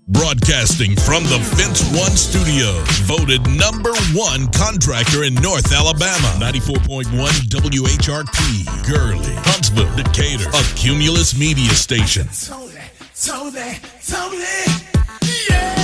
Broadcasting from the Fence One Studios, voted #1 contractor in North Alabama. 94.1 WHRP, Gurley, Huntsville, Decatur, a Cumulus media station. Tony, yeah!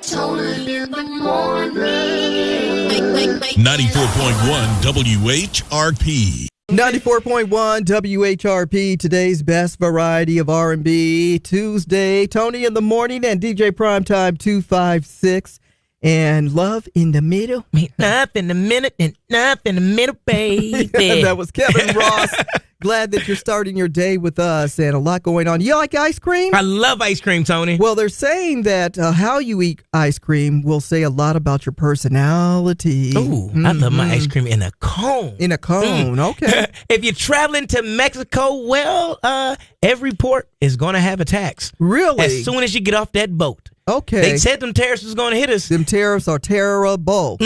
Tony, in the morning. Tony in the morning. 94.1 WHRP. 94.1 WHRP, today's best variety of R&B. Tuesday, Tony in the morning and DJ Primetime 256. And Love in the Middle. Love in the minute and love in the middle, baby. That was Kevin Ross. Glad that you're starting your day with us and a lot going on. You like ice cream? I love ice cream, Tony. Well, they're saying that how you eat ice cream will say a lot about your personality. Ooh, I love my ice cream in a cone. In a cone, okay. If you're traveling to Mexico, well, every port is going to have a tax. Really? As soon as you get off that boat. Okay. They said them tariffs was going to hit us. Them tariffs are terrible.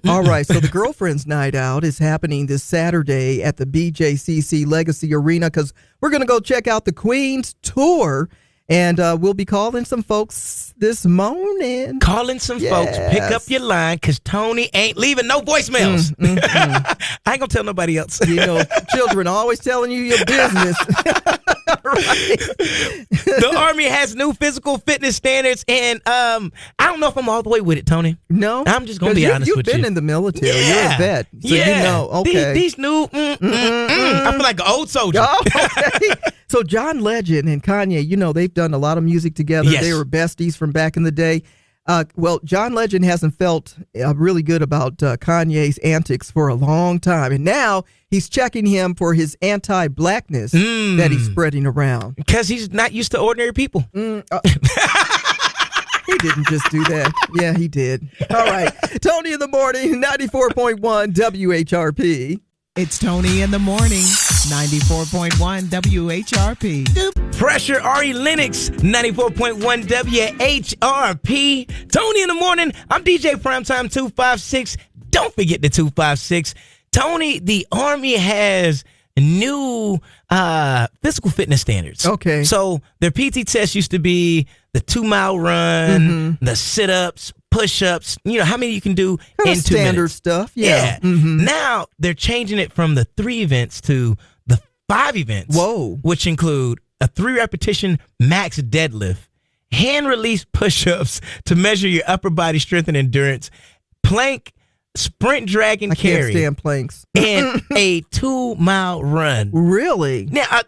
All right, so the Girlfriends Night Out is happening this Saturday at the BJCC Legacy Arena because we're going to go check out the Queen's Tour, and we'll be calling some folks this morning. Calling some folks. Pick up your line because Tony ain't leaving no voicemails. I ain't going to tell nobody else. You know, children always telling you your business. Right. The Army has new physical fitness standards, and I don't know if I'm all the way with it, Tony. No? I'm just going to be honest with you. You've been in the military. Yeah. You're a vet. So you know, okay. These new, I feel like an old soldier. Oh, okay. So John Legend and Kanye, you know, they've done a lot of music together. Yes. They were besties from back in the day. Well, John Legend hasn't felt really good about Kanye's antics for a long time. And now he's checking him for his anti-blackness that he's spreading around. Because he's not used to ordinary people. He didn't just do that. Yeah, he did. All right. Tony in the morning, 94.1 WHRP. It's Tony in the morning, 94.1 WHRP. Pressure Ari Lennox, 94.1 WHRP. Tony in the morning. I'm DJ Primetime 256. Don't forget the 256. Tony, the Army has new physical fitness standards. Okay. So their PT test used to be the 2-mile run, the sit-ups, push-ups, you know, how many you can do in 2 standard minutes. Stuff, yeah. Now they're changing it from the 3 events to the 5 events. Whoa. Which include a 3-repetition max deadlift, hand release push-ups to measure your upper body strength and endurance, plank, sprint, drag, and carry. I can't stand planks. And a 2-mile run. Really? Now,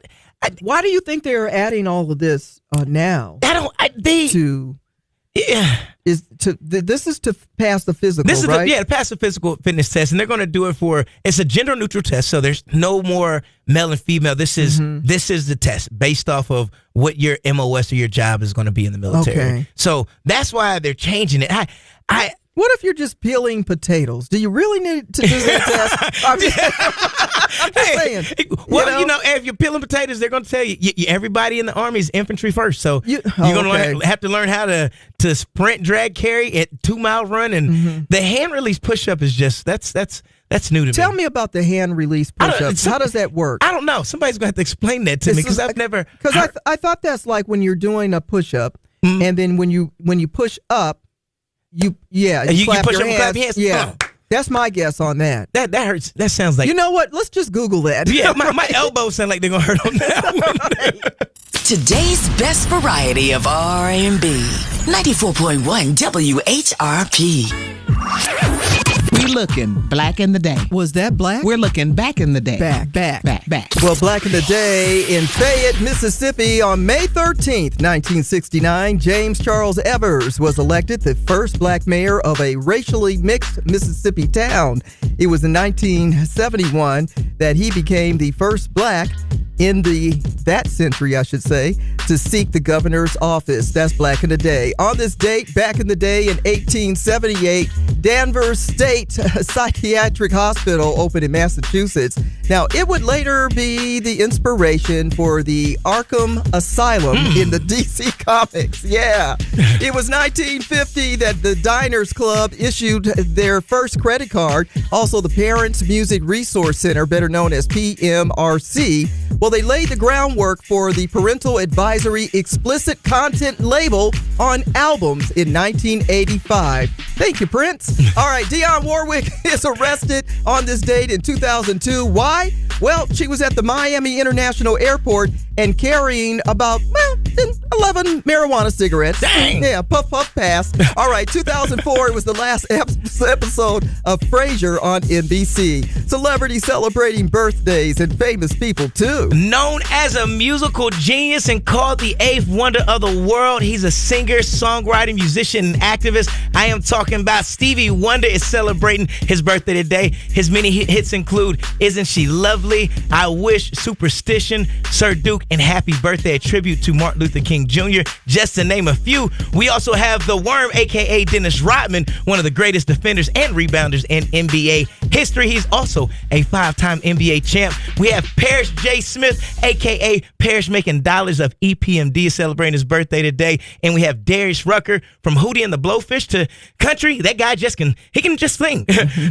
why do you think they're adding all of this now? This is to pass the physical, right? To pass the physical fitness test, and they're going to do it it's a gender neutral test, so there's no more male and female. This is the test based off of what your MOS or your job is going to be in the military. Okay. So that's why they're changing it. What if you're just peeling potatoes? Do you really need to do that test? I'm just saying. Well, you know, if you're peeling potatoes, they're going to tell you, everybody in the Army is infantry first. So you're going to have to learn how to sprint, drag, carry at 2-mile run. And the hand release push-up is just, that's new to me. Tell me about the hand release push-ups. How does that work? I don't know. Somebody's going to have to explain that to me because I've never. Because I thought that's like when you're doing a push-up, and then when you push up, you clap push your up and clap your hands. Yeah. That's my guess on that. That hurts. That sounds like. You know what? Let's just Google that. Yeah, my elbows sound like they're going to hurt on that one. Today's best variety of R&B. 94.1 WHRP. We looking black in the day. Was that black? We're looking back in the day. Back. Well, Black in the Day in Fayette, Mississippi on May 13th, 1969, James Charles Evers was elected the first black mayor of a racially mixed Mississippi town. It was in 1971 that he became the first black in the that century, I should say, to seek the governor's office. That's Black in the Day. On this date, back in the day in 1878, Danvers State Psychiatric Hospital opened in Massachusetts. Now, it would later be the inspiration for the Arkham Asylum in the DC Comics. Yeah. It was 1950 that the Diners Club issued their first credit card. Also, the Parents Music Resource Center, better known as PMRC. Well, they laid the groundwork for the Parental Advisory Explicit Content label on albums in 1985. Thank you, Prince. All right, Dionne Warwick is arrested on this date in 2002. Why? Well, she was at the Miami International Airport and carrying about 11 marijuana cigarettes. Dang! Yeah, puff, puff, pass. All right, 2004, it was the last episode of Frasier on NBC. Celebrities celebrating birthdays and famous people, too. Known as a musical genius and called the eighth wonder of the world, he's a singer, songwriter, musician, and activist. I am talking about Stevie Wonder is celebrating his birthday today. His many hits include Isn't She Lovely, I Wish, Superstition, Sir Duke, and Happy Birthday, a tribute to Martin Luther King Jr., just to name a few. We also have The Worm, a.k.a. Dennis Rodman, one of the greatest defenders and rebounders in NBA history. He's also a five-time NBA champ. We have Parrish J. Smith, a.k.a. Parrish Making Dollars of EPMD, celebrating his birthday today. And we have Darius Rucker from Hootie and the Blowfish to country. That guy can just sing.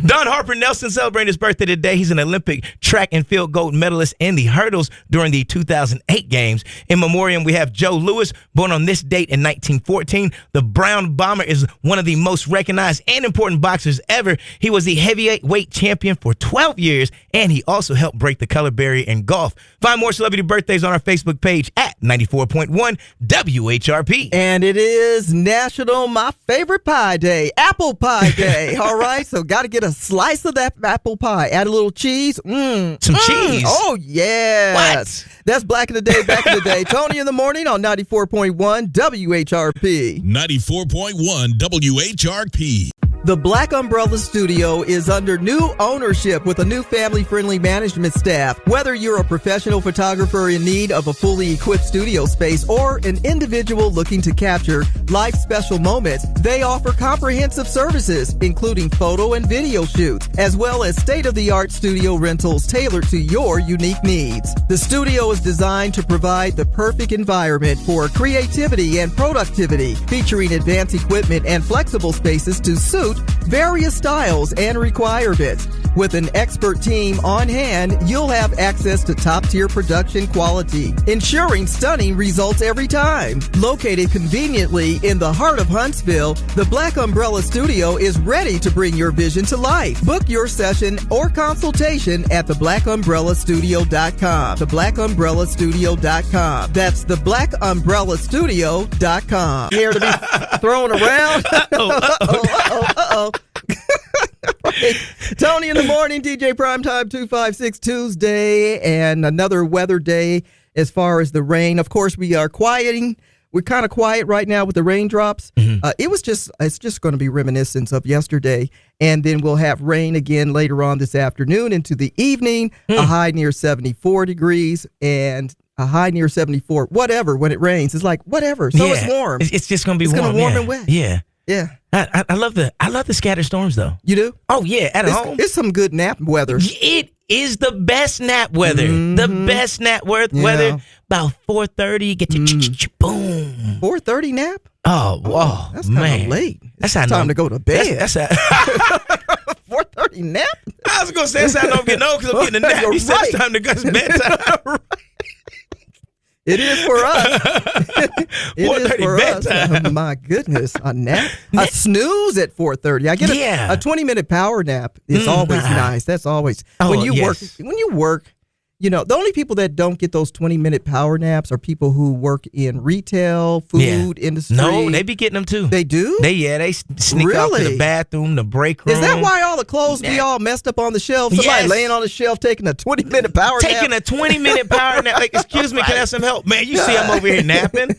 Don Harper Nelson celebrating his birthday today. He's an Olympic track and field gold medalist in the hurdles during the 2008 games. In memoriam, we have Joe Louis, born on this date in 1914. The Brown Bomber is one of the most recognized and important boxers ever. He was the heavyweight champion for 12 years, and he also helped break the color barrier in golf. Find more celebrity birthdays on our Facebook page at 94.1 WHRP. And it is National My Favorite Pie Day, Apple Pie Day. All right, so got to get a slice of that apple pie. Add a little cheese. Some cheese. Oh, yes. What? That's Black in the Day, back in the day. Tony in the morning on 94.1 WHRP. 94.1 WHRP. The Black Umbrella Studio is under new ownership with a new family-friendly management staff. Whether you're a professional photographer in need of a fully equipped studio space or an individual looking to capture life special moments, they offer comprehensive services, including photo and video shoots, as well as state-of-the-art studio rentals tailored to your unique needs. The studio is designed to provide the perfect environment for creativity and productivity, featuring advanced equipment and flexible spaces to suit various styles and requirements. With an expert team on hand, you'll have access to top-tier production quality, ensuring stunning results every time. Located conveniently in the heart of Huntsville, the Black Umbrella Studio is ready to bring your vision to life. Book your session or consultation at theblackUmbrellastudio.com. TheblackUmbrellastudio.com. That's theblackUmbrellastudio.com. Here to be thrown around. Uh-oh. Right. Tony in the morning, DJ Primetime 256 Tuesday, and another weather day as far as the rain. Of course, we are quieting. We're kind of quiet right now with the raindrops. Mm-hmm. It's just going to be reminiscence of yesterday, and then we'll have rain again later on this afternoon into the evening. A high near 74 degrees and a high near 74. Whatever. When it rains, it's like whatever. So Yeah. it's warm. It's just gonna be warm. It's gonna warm yeah. and wet. Yeah. Yeah, I love the scattered storms though. you do. Oh yeah, at home. It's some good nap weather. It is the best nap weather. The best nap weather. About 4:30, get your boom. 4:30 nap. Oh, whoa, That's kind man. of late. That's It's how time to go to bed. That's how. 4:30 nap. I was gonna say that's how I know I'm getting old because I'm getting a nap. You're You said it's right. time to go to bedtime. It is for us. It is 4:30 for us. bedtime. Oh, my goodness, a nap, a snooze at 4:30. I get a 20-minute power nap. It's always nice. That's always when you work. When you work, you know, the only people that don't get those 20-minute power naps are people who work in retail, food industry. No, they be getting them too. They do? They sneak out to the Really? bathroom, the break room. Is that why all the clothes be all messed up on the shelf? Somebody Yes. laying on the shelf taking a 20-minute power nap? Taking a 20-minute power nap. Like, excuse me, can I have some help? Man, you see I'm over here napping.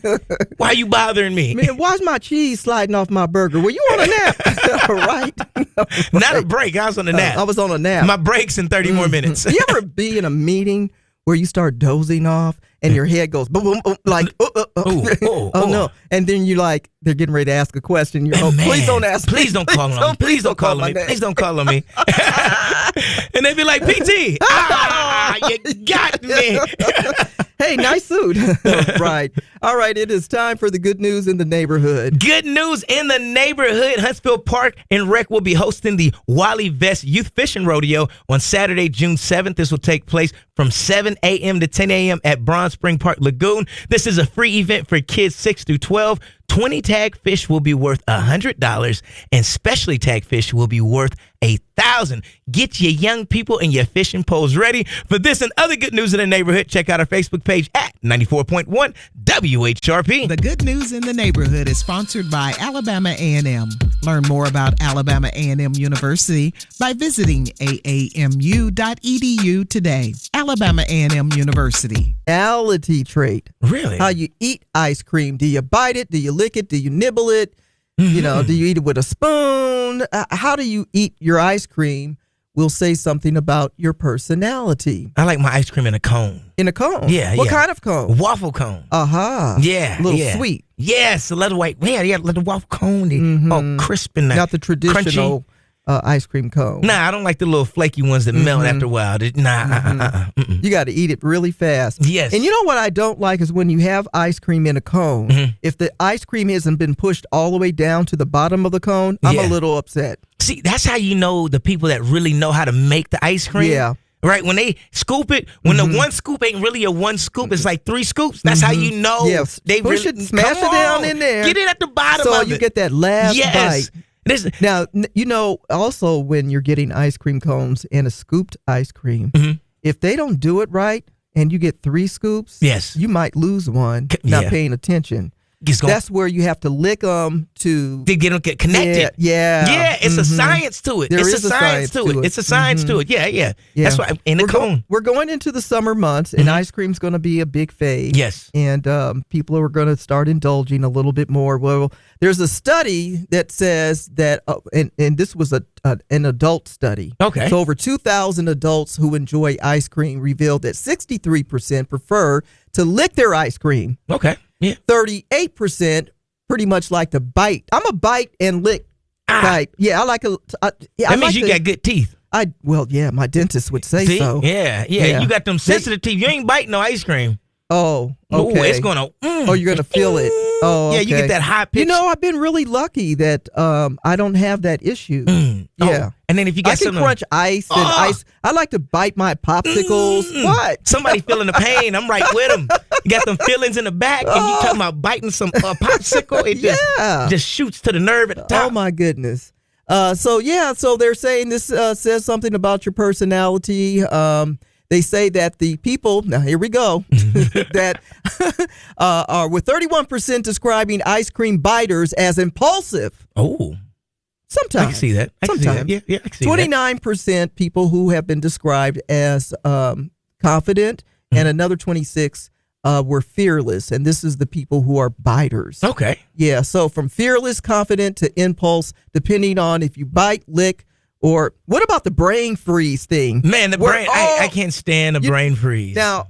Why are you bothering me? Man, why's my cheese sliding off my burger? Were you on a nap? Right? Not a break. I was on a nap. I was on a nap. My break's in 30 more minutes. You ever be in a meeting where you start dozing off and your head goes boom, boom, boom, like, oh no. And then you like, they're getting ready to ask a question. You're, Man, please don't ask Please me. don't call on me. Please don't call on me. Please don't call on me. And they be like, PT, you got me. Hey, nice suit. Right. All right, it is time for the good news in the neighborhood. Good news in the neighborhood. Huntsville Park and Rec will be hosting the Wally Vest Youth Fishing Rodeo on Saturday, June 7th. This will take place from 7 a.m. to 10 a.m. at Bronze Spring Park Lagoon. This is a free event for kids 6 through 12. 20 tag fish will be worth $100, and specially tagged fish will be worth $1,000. Get your young people and your fishing poles ready. For this and other good news in the neighborhood, check out our Facebook page at 94.1 WHRP. The Good News in the Neighborhood is sponsored by Alabama A&M. Learn more about Alabama A&M University by visiting aamu.edu today. Alabama A&M University. Personality trait. Really? How you eat ice cream. Do you bite it? Do you lick it? Do you nibble it? You know, do you eat it with a spoon? How do you eat your ice cream will say something about your personality. I like my ice cream in a cone. In a cone? Yeah, What yeah. kind of cone? Waffle cone. Uh-huh. Yeah, A little yeah. sweet. Yes, a little white. Yeah, let the waffle cone. Oh, crisp and Not the traditional crunchy. ice cream cone. Nah, I don't like the little flaky ones that melt after a while. Nah, You got to eat it really fast. Yes. And you know what I don't like is when you have ice cream in a cone, if the ice cream hasn't been pushed all the way down to the bottom of the cone, I'm Yeah. a little upset. See, that's how you know the people that really know how to make the ice cream. Yeah. Right? When they scoop it, when the one scoop ain't really a one scoop, it's like 3 scoops. That's how you know. Yes. They Push really, it, smash come it down on. in there. Get it at the bottom So of you it. get that last Yes. bite. This, Now, you know, also when you're getting ice cream cones and a scooped ice cream, if they don't do it right and you get 3 scoops, Yes. you might lose one not yeah. paying attention. It's gonna- That's where you have to lick them to they get connected. Yeah. It's a science to it. There it's is a science to it. It's a science to it. Yeah, yeah. That's why in the we're cone. we're going into the summer months, and ice cream's going to be a big fave. Yes. And people are going to start indulging a little bit more. Well, there's a study that says that, and this was an adult study. Okay. So over 2,000 adults who enjoy ice cream revealed that 63% prefer to lick their ice cream. Okay. Yeah. 38% pretty much like to bite. I'm a bite and lick type. Yeah, I like a. Yeah, That means you got good teeth. Well, yeah, my dentist would say See? so. Yeah. You got them sensitive teeth. You ain't biting no ice cream. Oh, Ooh, okay. it's gonna. Oh, you're gonna feel it. Oh, Yeah, you okay. get that high pitch. You know, I've been really lucky that I don't have that issue. Yeah. Oh, and then if you got I can something, crunch ice and ice. I like to bite my popsicles. What? somebody feeling the pain, I'm right with them. You got them feelings in the back, and you talking about biting some popsicle. It just shoots to the nerve at the top. Oh my goodness. So they're saying this says something about your personality. They say that the people, now here we go, that are with 31% describing ice cream biters as impulsive. Oh, Sometimes. I can see that. I can see that. Sometimes. Yeah, I can see that. 29% people who have been described as confident, and another 26 were fearless. And this is the people who are biters. Okay. Yeah, so from fearless, confident to impulse, depending on if you bite, lick, or what about the brain freeze thing? Man, the Where brain, I can't stand a brain freeze. Now,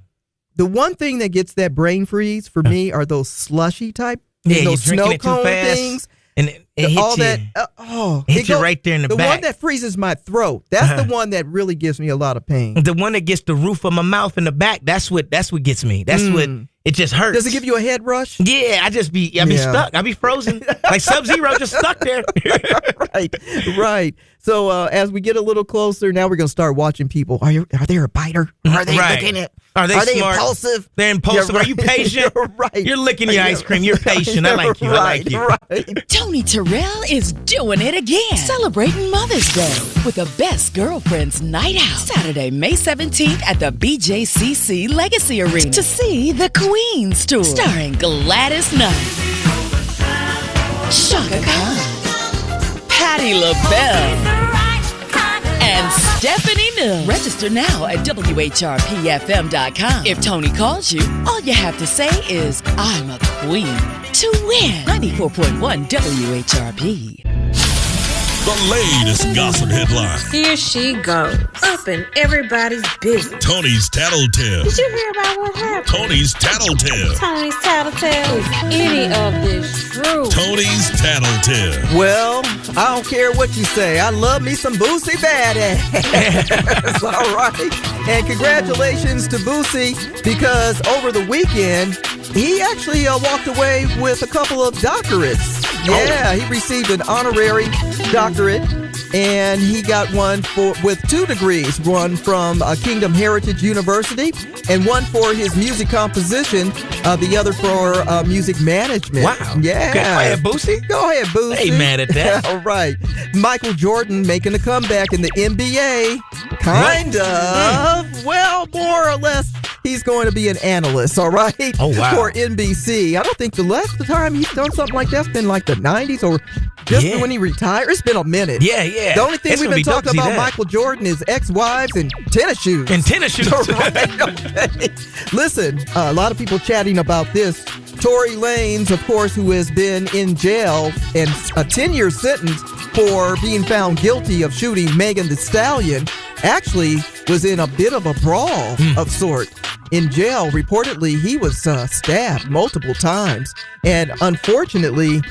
the one thing that gets that brain freeze for me are those slushy type, yeah, you're those drinking snow it too cone fast, things. and it hits all you. that, It hits you goes- right there in the one back. that freezes my throat. That's the one that really gives me a lot of pain. The one that gets the roof of my mouth in the back, that's what gets me. That's what it just hurts. Does it give you a head rush? Yeah, I be Yeah. stuck. I be frozen. Like Sub-Zero just stuck there. Right. So as we get a little closer, now we're gonna start watching people. Are they a biter? Are they Right. licking it? Are they smart? impulsive? They're impulsive. Yeah, Are you patient? Right. You're licking your ice cream. You're patient. I like you. I like you. Right. Tony Terrell is doing it again. Celebrating Mother's Day with the Best Girlfriends Night Out. Saturday, May 17th at the BJCC Legacy Arena to see the Queens Tour. Starring Gladys Knight, Shaka Khan, Patti LaBelle, and Stephanie Mills. Register now at WHRPFM.com. If Tony calls you, all you have to say is, I'm a queen. To win 94.1 WHRP. the latest gossip headlines. Here she goes, up in everybody's business. Tony's Tattletale. Did you hear about what happened? Tony's Tattletale. Tony's Tattletale. Is any of this true? Tony's Tattletale. Well, I don't care what you say. I love me some Boosie Badass. All right. And congratulations to Boosie, because over the weekend, he actually walked away with a couple of doctorates. Yeah, he received an honorary doctorate, and he got one with 2 degrees, one from Kingdom Heritage University and one for his music composition, the other for music management. Wow. Yeah. Okay, go ahead, Boosie. Go ahead, Boosie. Ain't mad at that. All right. Michael Jordan making a comeback in the NBA. Kind of. Well, more or less. He's going to be an analyst, all right? Oh, wow. For NBC. I don't think the last time he's done something like that's been like the 90s or just when he retired. It's been a minute. Yeah, yeah. The only thing It's we've gonna been be dope talking to see about that. Michael Jordan is ex-wives and tennis shoes. And tennis shoes. Right, okay. Listen, a lot of people chatting about this. Tory Lanez, of course, who has been in jail and a 10-year sentence for being found guilty of shooting Megan Thee Stallion, actually was in a bit of a brawl of sort. In jail, reportedly, he was stabbed multiple times. And unfortunately,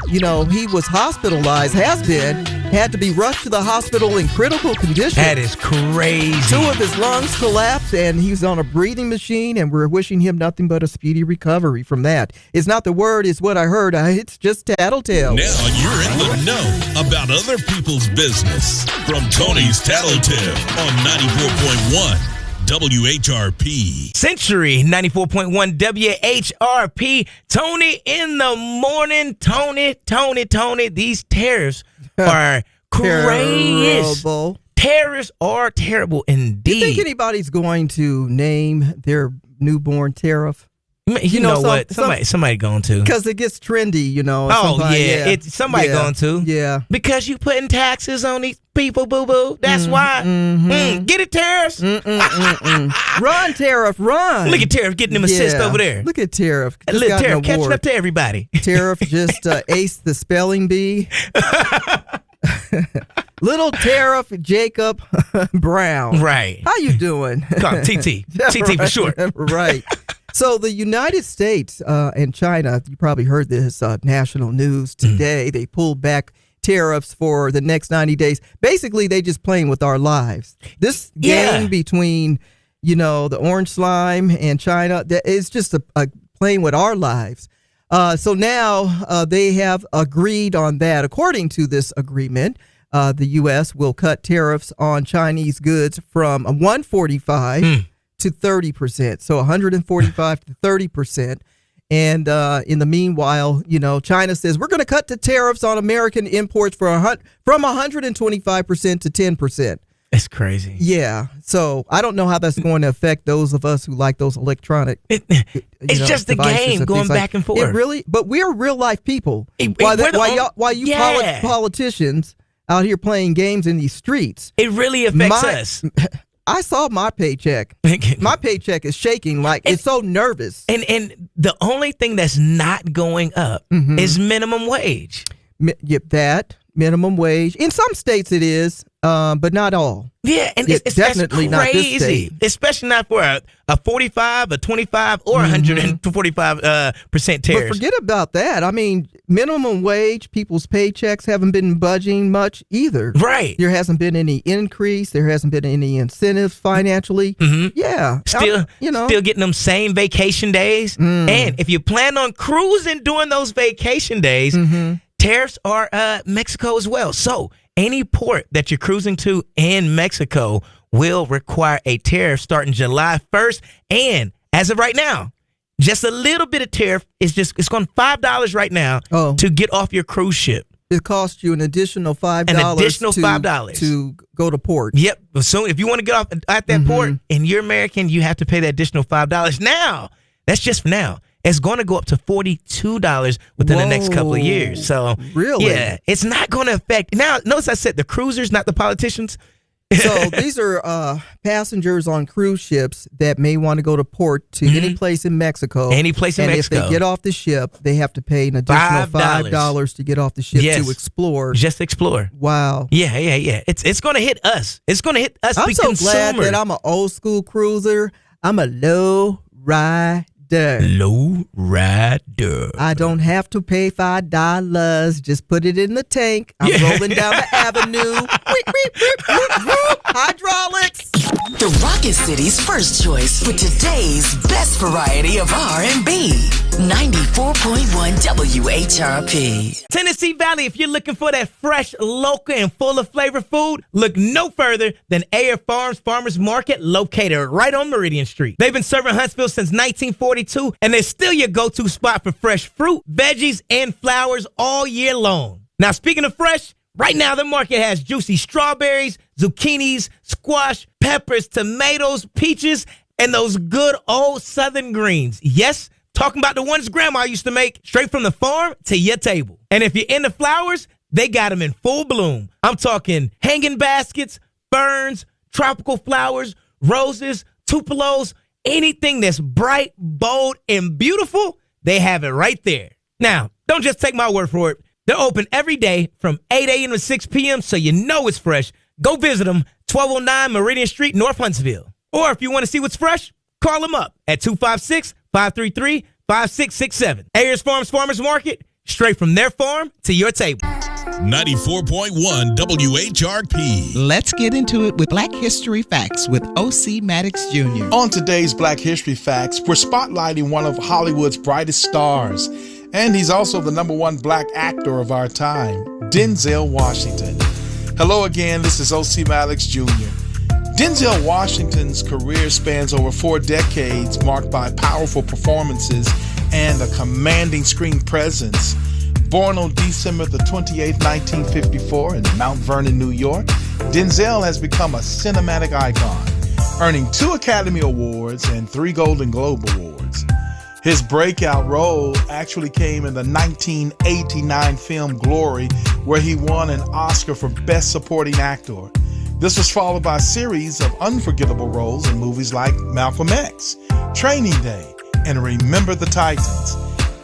he was hospitalized, had to be rushed to the hospital in critical condition. That is crazy. 2 of his lungs collapsed, and he's on a breathing machine, and we're wishing him nothing but a speedy recovery from that. It's not the word, it's what I heard. It's just tattletale. Now you're in the know about other people's business. From Tony's Tattletale on 94.1 WHRP. Century 94.1 WHRP. Tony in the morning. Tony. These tariffs are crazy. Terrible. Tariffs are terrible indeed. Do you think anybody's going to name their newborn tariff? You know what? Somebody going to. Because it gets trendy, Oh, yeah. It's somebody going to. Yeah. Because you putting taxes on these people, boo-boo. That's why. Get it, tariffs. Run, Tariff, run. Look at Tariff getting them assist over there. Look at Tariff. Just Look, got an Tariff catching award. up to everybody. Tariff just aced the spelling bee. Little Tariff Jacob Brown. Right. How you doing? Come on, TT. TT for short. Right. So the United States and China, you probably heard this national news today. They pulled back tariffs for the next 90 days. Basically, they just playing with our lives. This game between, the orange slime and China, it's just a playing with our lives. So now they have agreed on that. According to this agreement, the U.S. will cut tariffs on Chinese goods from 145 to 30%. So 145 to 30%. And in the meanwhile, China says we're going to cut the tariffs on American imports from 125% to 10%. It's crazy. Yeah. So I don't know how that's going to affect those of us who like those electronic. It's just a game going back and forth. It really, but we're real life people. While you politicians out here playing games in these streets, it really affects us. I saw my paycheck. My paycheck is shaking like it's so nervous. And the only thing that's not going up is minimum wage. That minimum wage. In some states it is, but not all. Yeah, and it's definitely that's crazy. Not this state. Especially not for a 45, a 25, or 145% tariff. But forget about that. I mean, minimum wage, people's paychecks haven't been budging much either. Right. There hasn't been any increase. There hasn't been any incentives financially. Yeah. Still getting them same vacation days. And if you plan on cruising during those vacation days, tariffs are Mexico as well. So any port that you're cruising to in Mexico will require a tariff starting July 1st. And as of right now, just a little bit of tariff it's going $5 right now to get off your cruise ship. It costs you an additional $5. An additional $5 to go to port. Yep. So if you want to get off at that port and you're American, you have to pay that additional $5. Now, that's just for now. It's going to go up to $42 within the next couple of years. So, really? Yeah, it's not going to affect. Now, notice I said the cruisers, not the politicians. So these are passengers on cruise ships that may want to go to port to any place in Mexico. Any place in Mexico. And if they get off the ship, they have to pay an additional $5 to get off the ship to explore. Just explore. Wow. Yeah. It's going to hit us. It's going to hit us. I'm the so consumer. glad that I'm an old school cruiser. I'm a low rider. Low rider. I don't have to pay $5. Just put it in the tank. I'm rolling down the avenue. Weep, weep, weep, weep, weep. Hydraulics. The Rocket City's first choice for today's best variety of R&B. 94.1 WHRP. Tennessee Valley, if you're looking for that fresh, local, and full of flavor food, look no further than Ayer Farms Farmers Market, located right on Meridian Street. They've been serving Huntsville since 1942, and they're still your go-to spot for fresh fruit, veggies, and flowers all year long. Now, speaking of fresh, right now the market has juicy strawberries, zucchinis, squash, peppers, tomatoes, peaches, and those good old southern greens. Yes, talking about the ones Grandma used to make straight from the farm to your table. And if you're into flowers, they got them in full bloom. I'm talking hanging baskets, ferns, tropical flowers, roses, tupelos, anything that's bright, bold, and beautiful, they have it right there. Now, don't just take my word for it. They're open every day from 8 a.m. to 6 p.m., so you know it's fresh. Go visit them, 1209 Meridian Street, North Huntsville. Or if you want to see what's fresh, call them up at 256-533-5667. Ayers Farms Farmers Market, straight from their farm to your table. 94.1 WHRP. Let's get into it with Black History Facts with O.C. Maddox Jr. On today's Black History Facts, we're spotlighting one of Hollywood's brightest stars, and he's also the #1 black actor of our time, Denzel Washington. Hello again, this is O.C. Maddox Jr. Denzel Washington's career spans over 4 decades, marked by powerful performances and a commanding screen presence. Born on December the 28th, 1954 in Mount Vernon, New York, Denzel has become a cinematic icon, earning 2 Academy Awards and 3 Golden Globe Awards. His breakout role actually came in the 1989 film Glory, where he won an Oscar for Best Supporting Actor. This was followed by a series of unforgettable roles in movies like Malcolm X, Training Day, and Remember the Titans.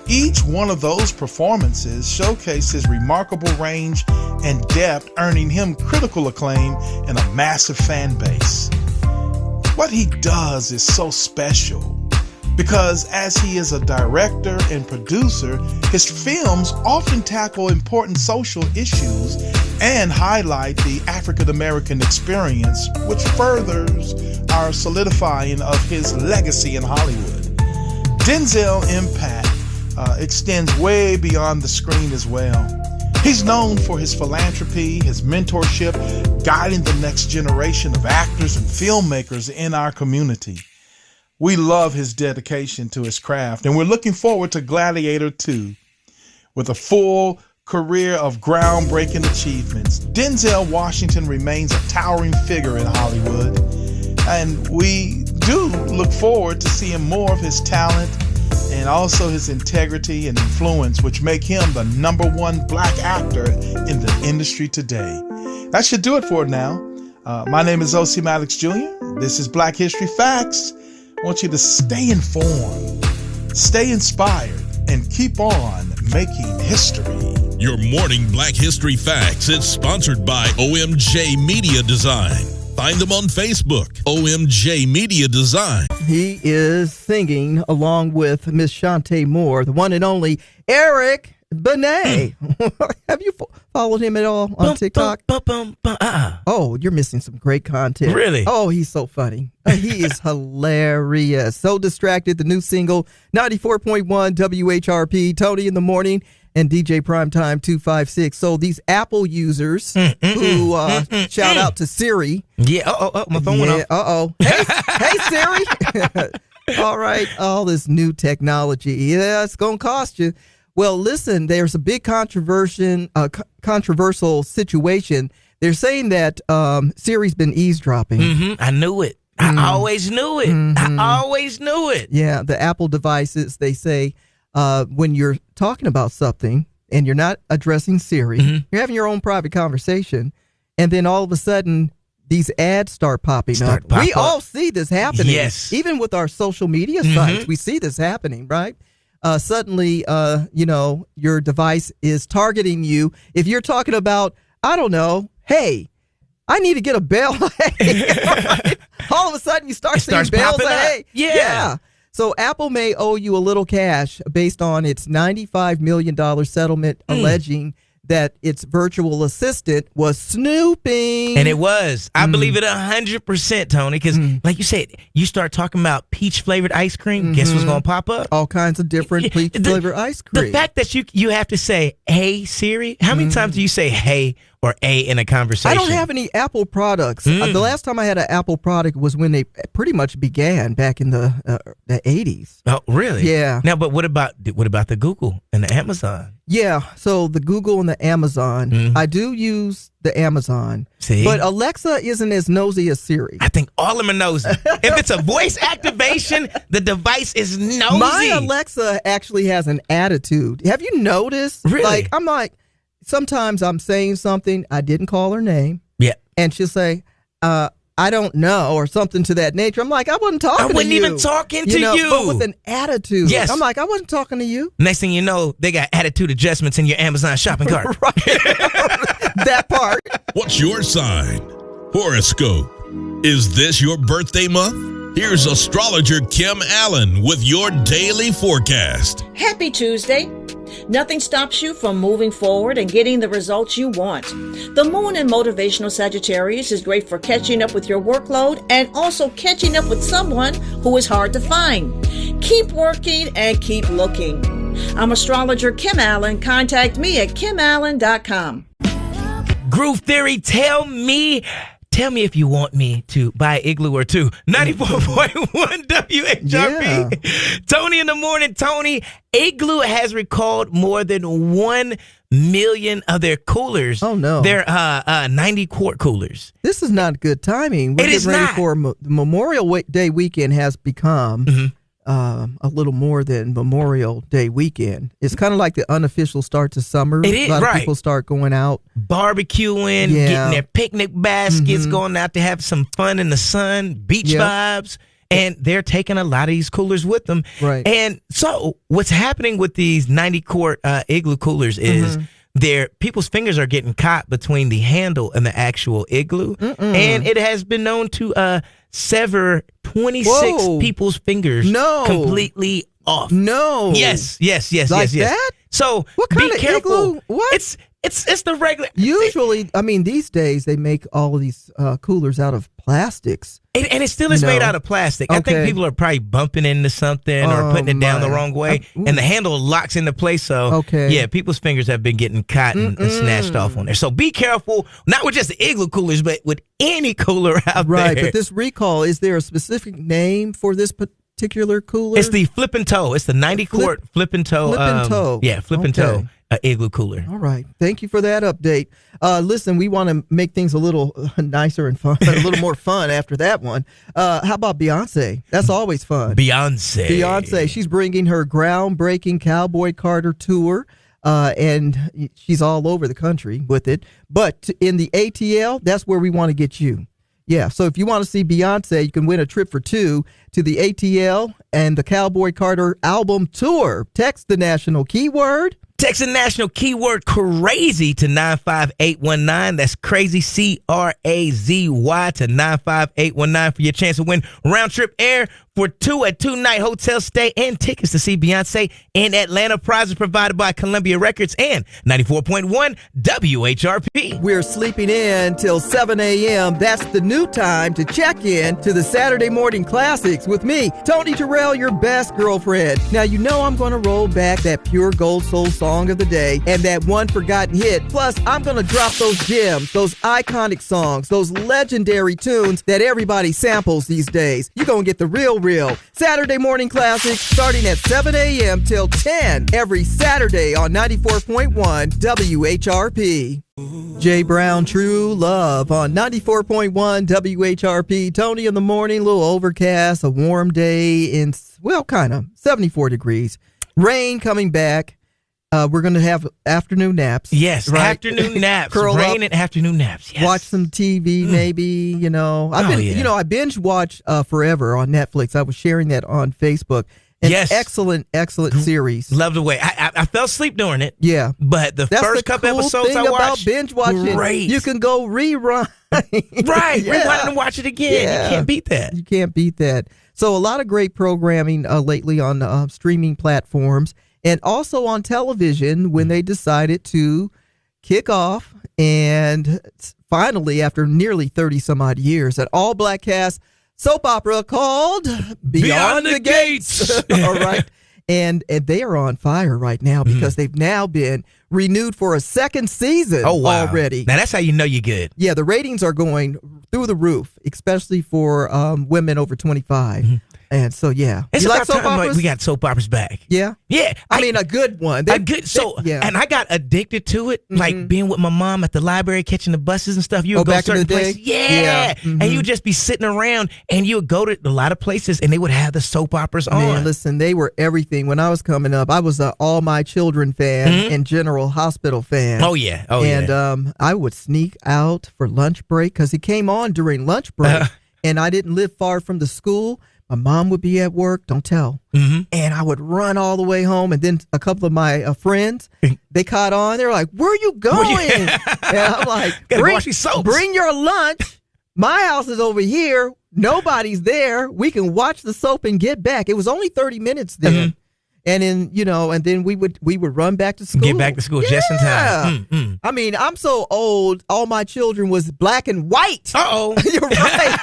Each one of those performances showcased his remarkable range and depth, earning him critical acclaim and a massive fan base. What he does is so special because as he is a director and producer, his films often tackle important social issues and highlight the African American experience, which furthers our solidifying of his legacy in Hollywood. Denzel's impact extends way beyond the screen as well. He's known for his philanthropy, his mentorship, guiding the next generation of actors and filmmakers in our community. We love his dedication to his craft, and we're looking forward to Gladiator 2. With a full career of groundbreaking achievements, Denzel Washington remains a towering figure in Hollywood, and we do look forward to seeing more of his talent and also his integrity and influence, which make him the #1 black actor in the industry today. That should do it for now. My name is O.C. Maddox Jr. This is Black History Facts. I want you to stay informed, stay inspired, and keep on making history. Your morning Black History Facts is sponsored by OMJ Media Design. Find them on Facebook, OMJ Media Design. He is singing along with Miss Shantae Moore, the one and only Eric Benet. Have you followed him at all on TikTok? Oh, you're missing some great content. Really? Oh, he's so funny. He is hilarious. So Distracted, the new single, 94.1 WHRP, Tony in the Morning, and DJ Primetime 256. So these Apple users who shout out to Siri. Yeah, my phone went off. Hey Siri. All right, all this new technology. Yeah, it's going to cost you. Well, listen, there's a big controversial situation. They're saying that Siri's been eavesdropping. I knew it. I always knew it. I always knew it. Yeah, the Apple devices, they say, when you're talking about something and you're not addressing Siri, you're having your own private conversation, and then all of a sudden these ads start popping up. We all see this happening. Yes. Even with our social media sites, we see this happening, right? Suddenly, your device is targeting you. If you're talking about, I don't know, hey, I need to get a bale of hay. Right? All of a sudden, you start seeing bales of hay. Yeah. So Apple may owe you a little cash based on its $95 million settlement alleging that its virtual assistant was snooping. And it was. I believe it 100%, Tony, because like you said, you start talking about peach-flavored ice cream, guess what's going to pop up? All kinds of different peach-flavored ice cream. The fact that you have to say, hey, Siri, how many times do you say hey or a in a conversation? I don't have any Apple products. The last time I had an Apple product was when they pretty much began back in the 80s. Oh, really? Yeah. Now, but what about the Google and the Amazon? Yeah, so the Google and the Amazon. I do use the Amazon. See? But Alexa isn't as nosy as Siri. I think all of them are nosy. If it's a voice activation, the device is nosy. My Alexa actually has an attitude. Have you noticed? Really? I'm like, sometimes I'm saying something, I didn't call her name. Yeah. And she'll say, I don't know, or something to that nature. I'm like, I wasn't talking to you. I wasn't even talking to you. But with an attitude. Yes. I'm like, I wasn't talking to you. Next thing you know, they got attitude adjustments in your Amazon shopping cart. Right. That part. What's your sign? Horoscope. Is this your birthday month? Here's astrologer Kim Allen with your daily forecast. Happy Tuesday. Nothing stops you from moving forward and getting the results you want. The moon in motivational Sagittarius is great for catching up with your workload and also catching up with someone who is hard to find. Keep working and keep looking. I'm astrologer Kim Allen. Contact me at kimallen.com. Groove Theory, tell me if you want me to buy an igloo or two. 94.1 WHRP. Yeah. Tony in the morning. Tony, Igloo has recalled more than 1 million of their coolers. Oh, no. Their 90-quart coolers. This is not good timing. We're It is getting ready not. for the Memorial Day weekend has become a little more than Memorial Day weekend. It's kind of like the unofficial start to summer. It is, a lot right. of people start going out. Barbecuing, Yeah. getting their picnic baskets, going out to have some fun in the sun, beach Yep. vibes. And they're taking a lot of these coolers with them. Right. And so what's happening with these 90-quart igloo coolers is people's fingers are getting caught between the handle and the actual igloo. And it has been known to sever 26 Whoa. people's fingers completely off. No. Yes. Like that? So What kind be of careful. igloo? What? It's the regular. Usually, I mean, these days they make all of these coolers out of plastics. And it still is made out of plastic. I think Okay. people are probably bumping into something or putting it down the wrong way, and the handle locks into place. So, yeah, people's fingers have been getting caught and snatched off on there. So be careful, not with just the igloo coolers, but with any cooler out there. Right, but this recall, is there a specific name for this particular cooler? It's the Flip and Toe. It's the 90-quart Flip and Toe. Flip and Toe. Yeah, Flip and Toe igloo cooler. All right. Thank you for that update. Listen, we want to make things a little nicer and fun, a little more fun after that one. How about Beyonce? That's always fun. Beyonce. She's bringing her groundbreaking Cowboy Carter tour, and she's all over the country with it. But in the ATL, that's where we want to get you. Yeah, so if you want to see Beyonce, you can win a trip for two to the ATL and the Cowboy Carter album tour. Text the national keyword. Text the national keyword crazy to 95819. That's crazy, CRAZY to 95819 for your chance to win round trip air for a 2-night hotel stay and tickets to see Beyonce in Atlanta. Prizes provided by Columbia Records and 94.1 WHRP. We're sleeping in till 7 a.m. That's the new time to check in to the Saturday Morning Classics with me, Tony Terrell, your best girlfriend. Now, you know I'm going to roll back that pure gold soul song of the day and that one forgotten hit. Plus, I'm going to drop those gems, those iconic songs, those legendary tunes that everybody samples these days. You're going to get the real Saturday Morning Classics starting at 7 a.m. till 10 every Saturday on 94.1 WHRP. Jay Brown, True Love on 94.1 WHRP. Tony in the morning, a little overcast, a warm day in, well, kind of 74 degrees. Rain coming back. We're going to have afternoon naps. Yes, right? afternoon naps. Curl Rain up, and afternoon naps. Yes. watch some TV, maybe. I binge watch Forever on Netflix. I was sharing that on Facebook. An excellent series. Love the way I fell asleep during it. Yeah, but the that's first the couple cool episodes thing I watched, about binge watching. Great. You can go rerun. Right, Yeah. rewind and watch it again. Yeah. You can't beat that. You can't beat that. So a lot of great programming lately on streaming platforms and also on television when they decided to kick off and finally, after nearly 30 some odd years, an all-black cast soap opera called Beyond the Gates. All right. And they are on fire right now because they've now been renewed for a second season already. Now, that's how you know you're good. Yeah, the ratings are going through the roof, especially for women over 25. And so, yeah. It's you about like soap time operas? We got soap operas back. Yeah? Yeah. I mean, a good one. And I got addicted to it, like being with my mom at the library, catching the buses and stuff. You would go back in certain the day? places. Yeah. And you would just be sitting around, and you would go to a lot of places, and they would have the soap operas on. Man, listen, they were everything. When I was coming up, I was an All My Children fan and General Hospital fan. Oh, yeah. And I would sneak out for lunch break because it came on during lunch break, and I didn't live far from the school. My mom would be at work, don't tell. And I would run all the way home. And then a couple of my friends, they caught on. They were like, where are you going? And I'm like, bring your lunch. My house is over here. Nobody's there. We can watch the soap and get back. It was only 30 minutes then. And then, and then we would run back to school. Get back to school just in time. I mean, I'm so old. All My Children was black and white. Uh-oh. You're right.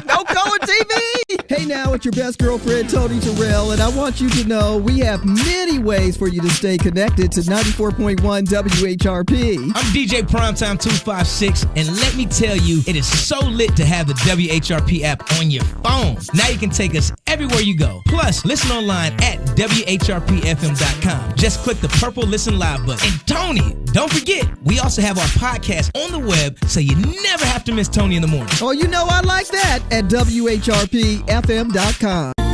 No color TV. Hey now, it's your best girlfriend, Tony Terrell, and I want you to know we have many ways for you to stay connected to 94.1 WHRP. I'm DJ Primetime 256, and let me tell you, it is so lit to have the WHRP app on your phone. Now you can take us everywhere you go. Plus, listen online at WHRPFM.com. Just click the purple Listen Live button. And Tony, don't forget, we also have our podcast on the web, so you never have to miss Tony in the morning. Oh, you know I like that at WHRPFM.com.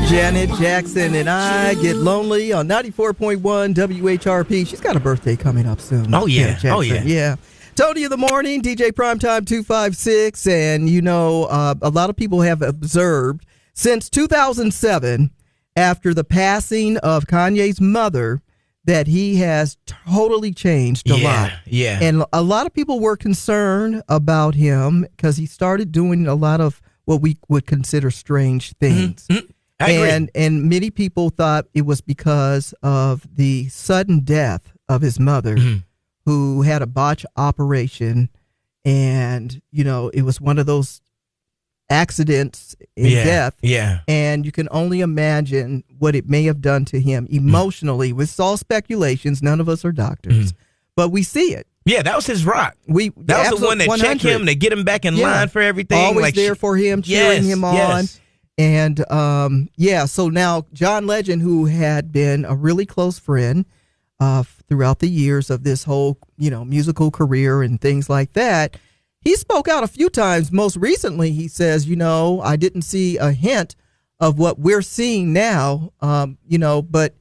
Janet Jackson and I Get Lonely on 94.1 WHRP. She's got a birthday coming up soon. Oh, yeah. Yeah. Tony in the morning, DJ Primetime 256. And, a lot of people have observed since 2007, after the passing of Kanye's mother, that he has totally changed a lot. Yeah. And a lot of people were concerned about him because he started doing a lot of what we would consider strange things. I agree. And many people thought it was because of the sudden death of his mother, who had a botched operation. And, it was one of those accidents in death. Yeah. And you can only imagine what it may have done to him emotionally. It's all speculations. None of us are doctors, but we see it. Yeah, that was his rock. That was the one that checked him to get him back in line for everything. Always there for him, cheering him on. And so now John Legend, who had been a really close friend throughout the years of this whole, musical career and things like that, he spoke out a few times. Most recently, he says, I didn't see a hint of what we're seeing now, but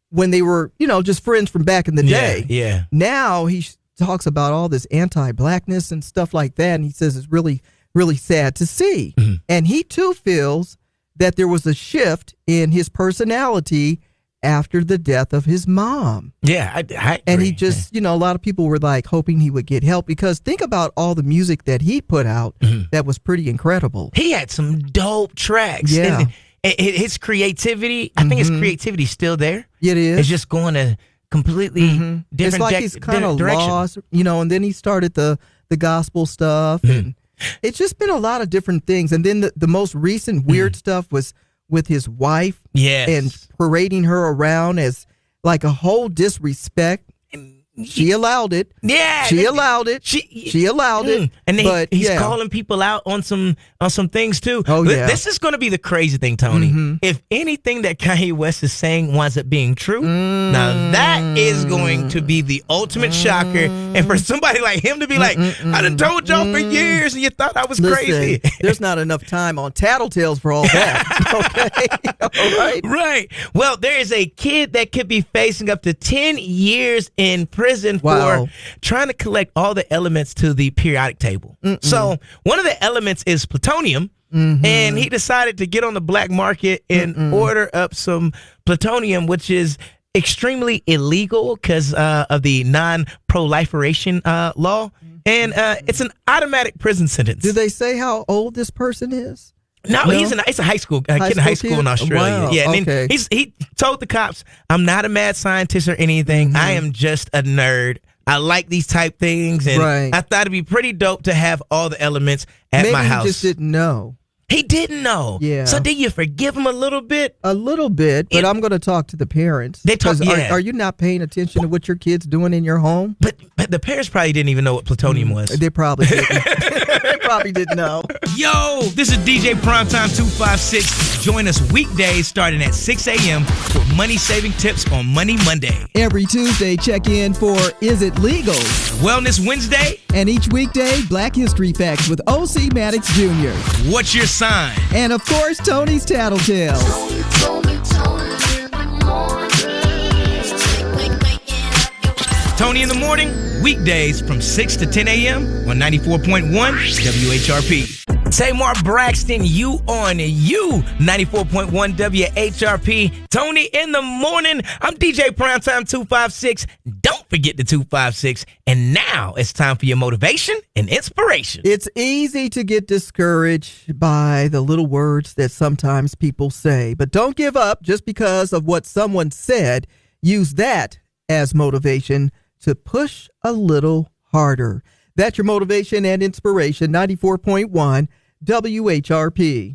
when they were, just friends from back in the day. Yeah. Now he talks about all this anti-blackness and stuff like that. And he says it's really, really sad to see. And he too feels that there was a shift in his personality after the death of his mom. Yeah, I agree. And he just, a lot of people were like hoping he would get help because think about all the music that he put out that was pretty incredible. He had some dope tracks. Yeah. And his creativity, I think his creativity's still there. It is. It's just going to completely different direction. It's like he's kind of lost, and then he started the gospel stuff. And it's just been a lot of different things. And then the most recent weird stuff was with his wife and parading her around as like a whole disrespect. She allowed it. Yeah. She allowed it. She allowed it. And he's calling people out on some things too. Oh, yeah. This is going to be the crazy thing, Tony. If anything that Kanye West is saying winds up being true, now that is going to be the ultimate shocker. And And for somebody like him to be like, I done told y'all for years and you thought I was crazy. There's not enough time on Tattletales for all that. Okay. All right. Right. Well, there is a kid that could be facing up to 10 years in prison for trying to collect all the elements to the periodic table. So one of the elements is plutonium. And he decided to get on the black market and order up some plutonium, which is extremely illegal because of the non-proliferation law. And it's an automatic prison sentence. Do they say how old this person is? No, it's a high school kid in high school in Australia. Wow, yeah, and okay. he told the cops, I'm not a mad scientist or anything. I am just a nerd. I like these type things, and I thought it'd be pretty dope to have all the elements at my house. Maybe he just didn't know. He didn't know. Yeah. So did you forgive him a little bit? A little bit, but I'm going to talk to the parents. They talk. Yeah. Are you not paying attention to what your kid's doing in your home? But the parents probably didn't even know what plutonium was. They probably didn't. They probably didn't know. Yo, this is DJ Primetime 256. Join us weekdays starting at 6 a.m. for money-saving tips on Money Monday. Every Tuesday, check in for Is It Legal? Wellness Wednesday. And each weekday, Black History Facts with O.C. Maddox Jr. What's your sign? And of course, Tony's Tattletales. Tony in the morning, weekdays from 6 to 10 a.m. on 94.1 WHRP. Tamar Braxton, you on you, 94.1 WHRP. Tony in the morning. I'm DJ Primetime 256. Don't forget the 256. And now it's time for your motivation and inspiration. It's easy to get discouraged by the little words that sometimes people say, but don't give up just because of what someone said. Use that as motivation to push a little harder. That's your motivation and inspiration, 94.1 WHRP.